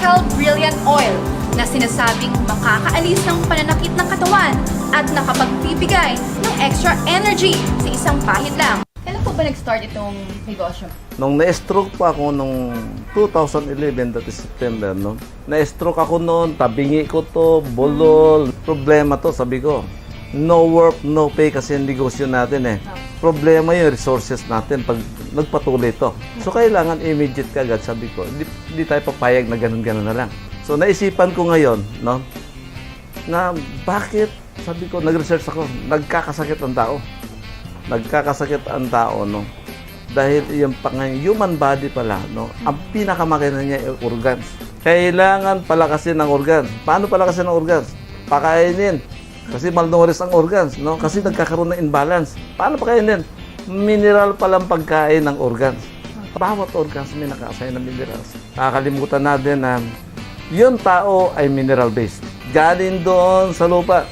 Miracle Brilliant Oil na sinasabing makakaalis ng pananakit ng katawan at nakapagbibigay ng extra energy sa isang pahid lang. Kailan po ba nag-start itong negosyo? Nung na-stroke pa ako nung 2011, that is September, no? Na-stroke ako noon, tabingi ko to, bulol. Problema to, sabi ko. No work, no pay kasi yung negosyo natin eh. Problema yung resources natin pag nagpatuloy to. So kailangan immediate ka agad, sabi ko. Hindi tayo papayag na ganun-ganun na lang. So naisipan ko ngayon, no? Na bakit, sabi ko, nag-research ako, nagkakasakit ang tao. Nagkakasakit ang tao, no? Dahil yung human body pala, no? Ang pinakamakina niya ay organs. Kailangan palakasin ng organs. Paano palakasin ng organs? Pakainin. Kasi malnourished ang organs, no? Kasi nagkakaroon ng imbalance. Paano pakainin? Mineral palang pagkain ng organs. Bawat organs may naka-assign na minerals. Nakakalimutan natin na yung tao ay mineral-based. Galing doon sa lupa.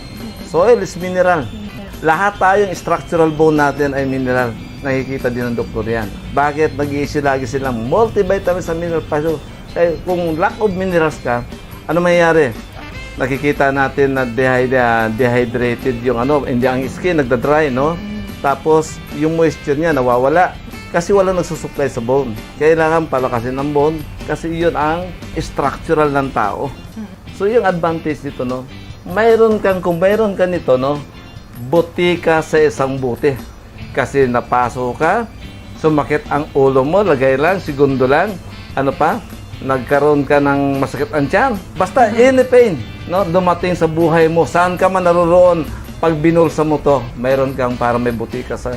Soil is mineral. Lahat tayong structural bone natin ay mineral. Nakikita din ng doktor yan. Bakit nag-i-issue lagi silang multivitamins sa mineral? Kaya kung lack of minerals ka, ano mayayari? Nakikita natin na dehydrated yung hindi ang skin, nagda-dry, no? Tapos, yung moisture niya nawawala kasi wala nagsusupply sa bone. Kailangan palakasin ng bone kasi yun ang structural ng tao. So, yung advantage dito, no? Kung mayroon ka nito, no? Buti ka sa isang buti. Kasi napasok ka, sumakit ang ulo mo, lagay lang, segundo lang, nagkaroon ka ng masakit ang tiyan. Basta any pain, no, dumating sa buhay mo, saan ka man naroroon, pag binulsa mo to, mayroon kang para may buti ka sa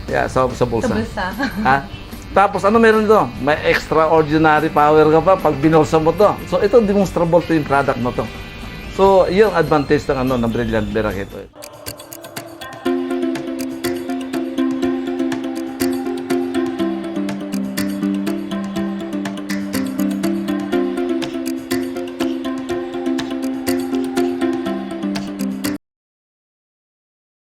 bulsa. Sa bulsa. Ha? Tapos meron dito? May extraordinary power ka pa pag binulsa mo to. So ito demonstrable to yung product mo to. So yung advantage ng ng Brilliant Miracle Oil.